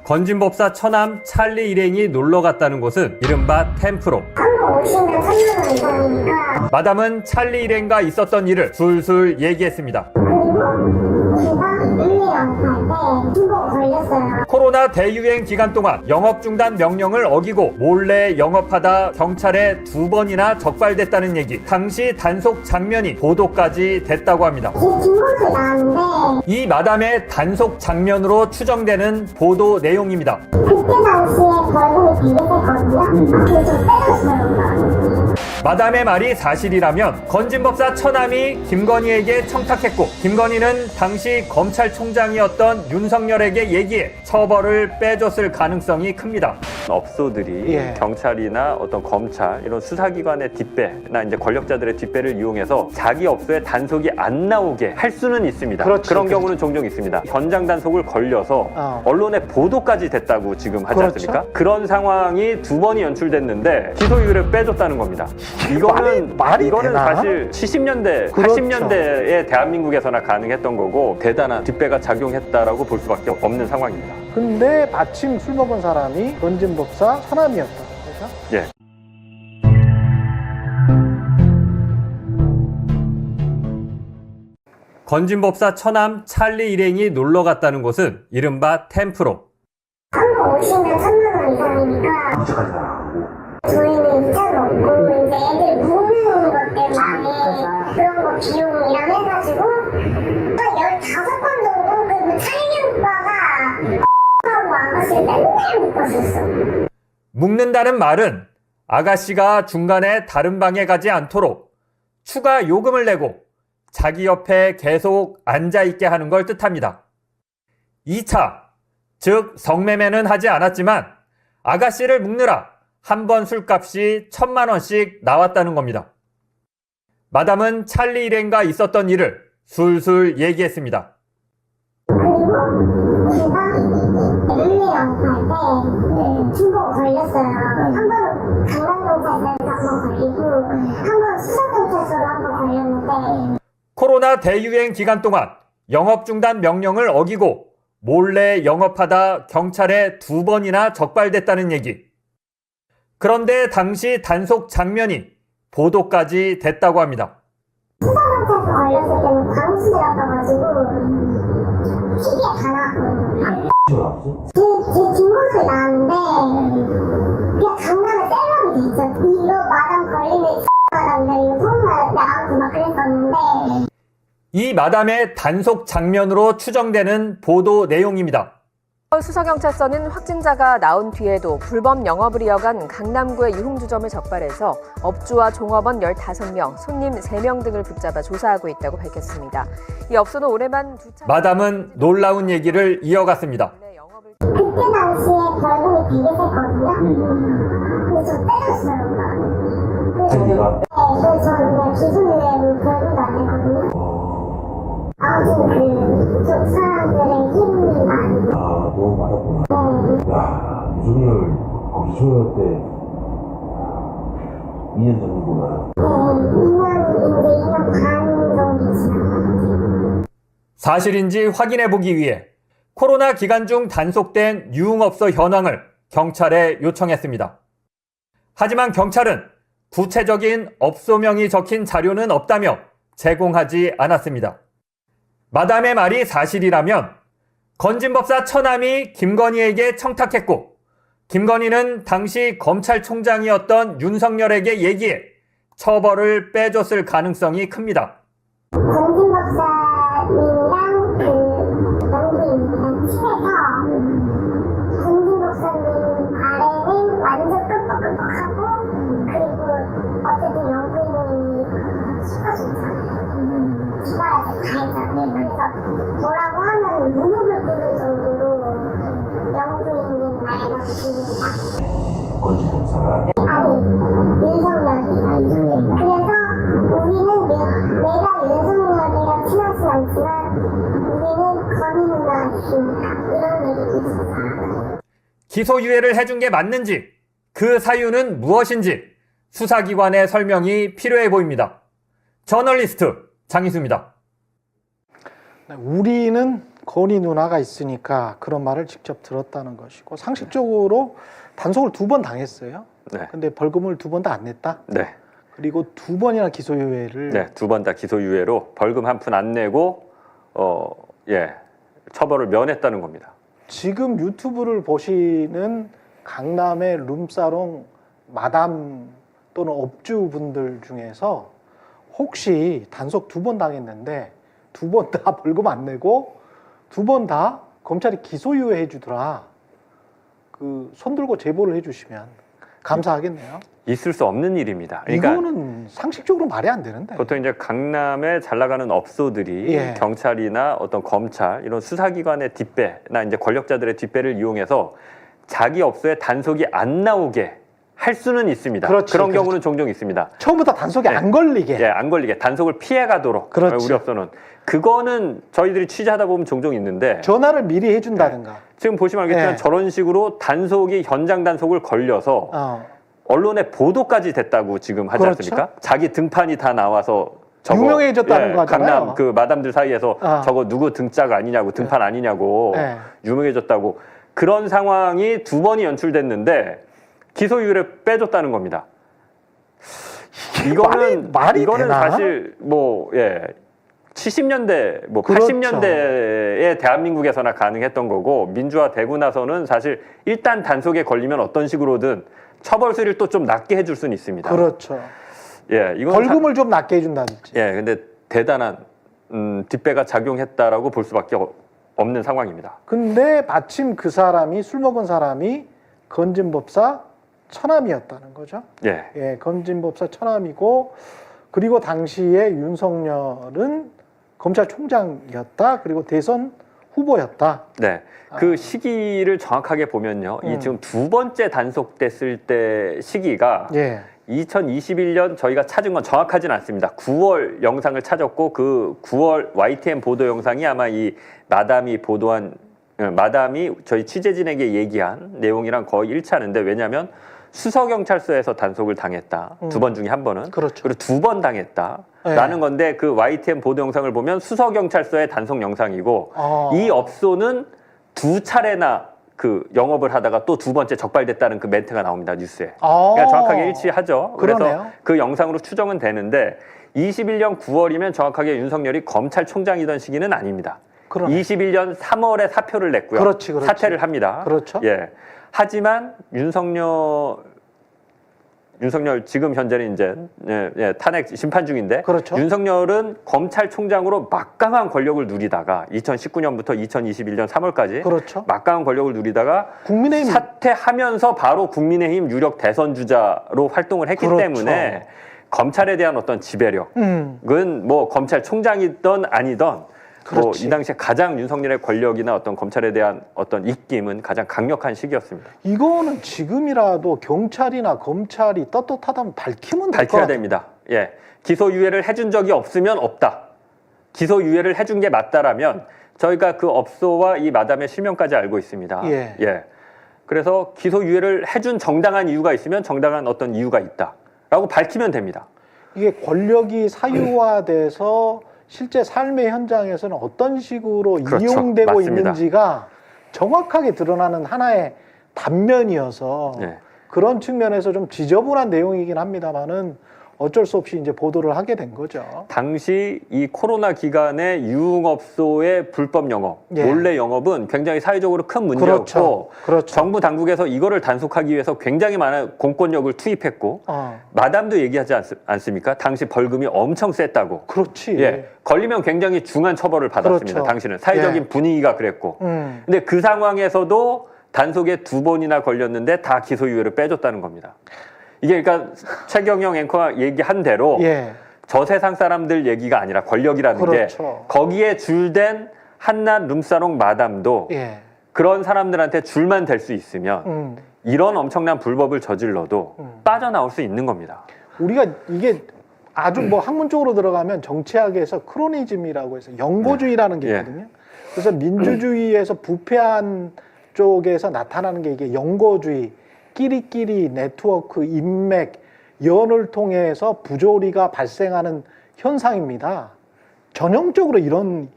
건진법사 처남 찰리 일행이 놀러 갔다는 곳은 이른바 템프로. 한국 오시면 1,000만 원 이상이니까. 마담은 찰리 일행과 있었던 일을 술술 얘기했습니다. 그리고 제가 1,2년 때 중복 걸렸어요. 코로나 대유행 기간 동안 영업 중단 명령을 어기고 몰래 영업하다 경찰에 2번이나 적발됐다는 얘기. 당시 단속 장면이 보도까지 됐다고 합니다. 제 뒷모습이 나왔는데 이 마담의 단속 장면으로 추정되는 보도 내용입니다. 그때 당시에 벌금이 100을 했거든요. 그래서 빼줬어요. 마담의 말이 사실이라면 건진법사 처남이 김건희에게 청탁했고 김건희는 당시 검찰총장이었던 윤석열에게 얘기해 처벌을 빼줬을 가능성이 큽니다. 업소들이 경찰이나 어떤 검찰 이런 수사기관의 뒷배나 이제 권력자들의 뒷배를 이용해서 자기 업소에 단속이 안 나오게 할 수는 있습니다. 그런 경우는 종종 있습니다. 전장 단속을 걸려서 언론에 보도까지 됐다고 지금 하지 않습니까? 그런 상황이 2번이 연출됐는데 기소유예를 빼줬다는 겁니다. 이거는 사실 70년대, 80년대에 대한민국에서나 가능했던 거고 대단한 뒷배가 작용했다라고 볼 수밖에 없는 상황입니다. 근데 마침 술 먹은 사람이 건진법사 처남이었다. 그렇죠? 예. 건진법사 처남 찰리 일행이 놀러 갔다는 곳은 이른바 템프로. 한국 오시면 1,000만 원 이상이니까. 저희는 이자도 없고 이제 애들 묵는 것 때문에 그런 거 비용이랑 해가지고 한 15번 정도 그 찰리 오빠가 하고 아가씨를 맨날 묶었었어. 묵는다는 말은 아가씨가 중간에 다른 방에 가지 않도록 추가 요금을 내고 자기 옆에 계속 앉아있게 하는 걸 뜻합니다. 2차, 즉 성매매는 하지 않았지만 아가씨를 묵느라 한 번 술값이 1,000만 원씩 나왔다는 겁니다. 마담은 찰리 일행과 있었던 일을 술술 얘기했습니다. 그리고 제가 1,2년 때 중복 걸렸어요. 한 번 강남경찰서에서 한 번 걸리고 한 번 수서경찰서로 한 번 걸렸는데 코로나 대유행 기간 동안 영업 중단 명령을 어기고 몰래 영업하다 경찰에 2번이나 적발됐다는 얘기. 그런데 당시 단속 장면이 보도까지 됐다고 합니다. 수서경찰서 걸렸을 때는 광수들이었어가지고 TV에 다 나왔거든요. 제 뒷모습이 나왔는데 그냥 강남에 셀럽이 됐죠. 이거 마담 걸리면 마담이다 이거 소문나 나가고 막 그랬었는데 이 마담의 단속 장면으로 추정되는 보도 내용입니다. 수서경찰서는 확진자가 나온 뒤에도 불법 영업을 이어간 강남구의 유흥주점을 적발해서 업주와 종업원 15명, 손님 3명 등을 붙잡아 조사하고 있다고 밝혔습니다. 이 업소는 올해만 마담은 놀라운 얘기를 이어갔습니다. 그때 당시에 벌금이 100을 했거든요. 근데 저 빼줬어요. 그래서 저는 그냥 기소유예로 벌금도 안 냈거든요. 아무튼 그쪽 사람들의 힘이 많이 너무 많았구나. 야, 윤석열 거기 소년 때 2년 전이구나. 2년 반 정도 지난 사실인지 확인해보기 위해 코로나 기간 중 단속된 유흥업소 현황을 경찰에 요청했습니다. 하지만 경찰은 구체적인 업소명이 적힌 자료는 없다며 제공하지 않았습니다. 마담의 말이 사실이라면 건진법사 처남이 김건희에게 청탁했고 김건희는 당시 검찰총장이었던 윤석열에게 얘기해 처벌을 빼줬을 가능성이 큽니다. 건진 박사님이랑 그 영부인이랑 친해서 건진 박사님 아래는 완전 끄뻑끄뻑하고 그리고 어쨌든 영부인이 수가 좋잖아요. 수가라서 다 했잖아요. 그래서 뭐라고 하면 무릎을 꿇을 정도로 영부인님 나이가 붙습니다. 건진법사가 아니, 윤석열이. 그래서 우리는 내가 윤석열이랑 친하진 않지만 우리는 건희 누나가 있으니까 이런 얘기도 있었어요. 기소유예를 해준 게 맞는지 그 사유는 무엇인지 수사기관의 설명이 필요해 보입니다. 저널리스트 장희수입니다. 우리는 건희 누나가 있으니까 그런 말을 직접 들었다는 것이고 상식적으로 단속을 2번 당했어요. 네. 근데 벌금을 2번 다 안 냈다. 네. 그리고 2번이나 기소유예를 네, 2번 다 기소유예로 벌금 한 푼 안 내고 처벌을 면했다는 겁니다. 지금 유튜브를 보시는 강남의 룸사롱 마담 또는 업주분들 중에서 혹시 단속 2번 당했는데 2번 다 벌금 안 내고 2번 다 검찰이 기소유예 해주더라. 그 손들고 제보를 해주시면 감사하겠네요. 있을 수 없는 일입니다. 그러니까 이거는 상식적으로 말이 안 되는데. 보통 이제 강남에 잘 나가는 업소들이 예. 경찰이나 어떤 검찰 이런 수사기관의 뒷배나 이제 권력자들의 뒷배를 이용해서 자기 업소에 단속이 안 나오게 할 수는 있습니다. 그렇지, 그런 그렇지. 경우는 종종 있습니다. 처음부터 단속이 네. 안 걸리게. 예, 안 걸리게 단속을 피해 가도록 그렇지. 우리 업소는 그거는 저희들이 취재하다 보면 종종 있는데 전화를 미리 해준다든가. 지금 보시면 알겠지만 예. 저런 식으로 단속이 현장 단속을 걸려서 언론의 보도까지 됐다고 지금 하지 그렇죠. 않습니까? 자기 등판이 다 나와서 저거, 유명해졌다는 거잖아요. 강남 그 마담들 사이에서 저거 누구 등짝 아니냐고 등판 아니냐고 네. 유명해졌다고 그런 상황이 2번이 연출됐는데 기소유예를 빼줬다는 겁니다. 이거는 말이 이거는 되나? 사실 70년대, 그렇죠. 80년대에 대한민국에서나 가능했던 거고 민주화되고 나서는 사실 일단 단속에 걸리면 어떤 식으로든 처벌 수위를 또 좀 낮게 해줄 수는 있습니다. 그렇죠. 예, 이건 벌금을 좀 낮게 해준다든지. 근데 대단한 뒷배가 작용했다라고 볼 수밖에 없는 상황입니다. 근데 마침 그 사람이 술 먹은 사람이 건진법사 처남이었다는 거죠. 예, 예, 건진법사 처남이고 그리고 당시에 윤석열은 검찰총장이었다. 그리고 대선 후보였다. 네. 그 시기를 정확하게 보면요, 이 지금 2번째 단속됐을 때 시기가 예. 2021년 저희가 찾은 건 정확하진 않습니다. 9월 영상을 찾았고 그 9월 YTN 보도 영상이 아마 이 마담이 저희 취재진에게 얘기한 내용이랑 거의 일치하는데 왜냐하면 수서경찰서에서 단속을 당했다. 2번 중에 한 번은. 그렇죠. 그리고 2번 당했다라는 건데 그 YTN 보도 영상을 보면 수서경찰서의 단속 영상이고 이 업소는 2차례나 그 영업을 하다가 또 2번째 적발됐다는 그 멘트가 나옵니다. 뉴스에. 그러니까 정확하게 일치하죠. 그래서 그러네요. 그 영상으로 추정은 되는데 21년 9월이면 정확하게 윤석열이 검찰총장이던 시기는 아닙니다. 그러네. 21년 3월에 사표를 냈고요. 그렇지, 그렇지. 사퇴를 합니다. 그렇죠. 예. 하지만 윤석열 지금 현재는 이제 탄핵 심판 중인데 그렇죠. 윤석열은 검찰총장으로 막강한 권력을 누리다가 2019년부터 2021년 3월까지 그렇죠. 막강한 권력을 누리다가 국민의힘 사퇴하면서 바로 국민의힘 유력 대선 주자로 활동을 했기 그렇죠. 때문에 검찰에 대한 어떤 지배력은 뭐 검찰총장이든 아니든 뭐 이 당시에 가장 윤석열의 권력이나 어떤 검찰에 대한 어떤 입김은 가장 강력한 시기였습니다. 이거는 지금이라도 경찰이나 검찰이 떳떳하다면 밝히면 될 것 밝혀야 같아요. 됩니다. 예, 기소유예를 해준 적이 없으면 없다. 기소유예를 해준 게 맞다라면 저희가 그 업소와 이 마담의 실명까지 알고 있습니다. 예. 그래서 기소유예를 해준 정당한 이유가 있으면 정당한 어떤 이유가 있다라고 밝히면 됩니다. 이게 권력이 사유화돼서 실제 삶의 현장에서는 어떤 식으로 그렇죠. 이용되고 맞습니다. 있는지가 정확하게 드러나는 하나의 단면이어서 그런 측면에서 좀 지저분한 내용이긴 합니다만은 어쩔 수 없이 이제 보도를 하게 된 거죠. 당시 이 코로나 기간에 유흥업소의 불법 영업, 몰래 영업은 굉장히 사회적으로 큰 문제였고 그렇죠. 정부 당국에서 이거를 단속하기 위해서 굉장히 많은 공권력을 투입했고 마담도 얘기하지 않습니까? 당시 벌금이 엄청 셌다고. 그렇지. 걸리면 굉장히 중한 처벌을 받았습니다. 그렇죠. 당시는 사회적인 분위기가 그랬고. 근데 그 상황에서도 단속에 2번이나 걸렸는데 다 기소유예를 빼줬다는 겁니다. 이게 그러니까 최경영 앵커가 얘기한 대로 저 세상 사람들 얘기가 아니라 권력이라는 그렇죠. 게 거기에 줄된 한낱 룸사롱 마담도 그런 사람들한테 줄만 될 수 있으면 이런 엄청난 불법을 저질러도 빠져나올 수 있는 겁니다. 우리가 이게 아주 뭐 학문적으로 들어가면 정치학에서 크로니즘이라고 해서 연고주의라는 게 있거든요. 그래서 민주주의에서 부패한 쪽에서 나타나는 게 이게 연고주의, 끼리끼리 네트워크, 인맥, 연을 통해서 부조리가 발생하는 현상입니다. 전형적으로 이런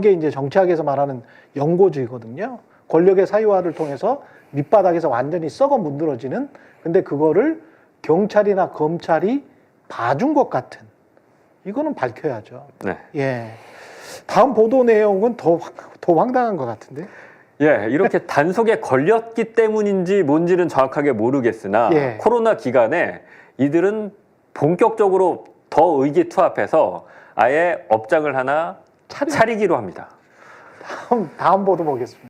게 이제 정치학에서 말하는 영고주의거든요. 권력의 사유화를 통해서 밑바닥에서 완전히 썩어 문드러지는, 근데 그거를 경찰이나 검찰이 봐준 것 같은, 이거는 밝혀야죠. 네. 예. 다음 보도 내용은 더 황당한 것 같은데. 예, 이렇게 단속에 걸렸기 때문인지 뭔지는 정확하게 모르겠으나 예. 코로나 기간에 이들은 본격적으로 더 의기투합해서 아예 업장을 하나 차리기로 합니다. 다음 보도 보겠습니다.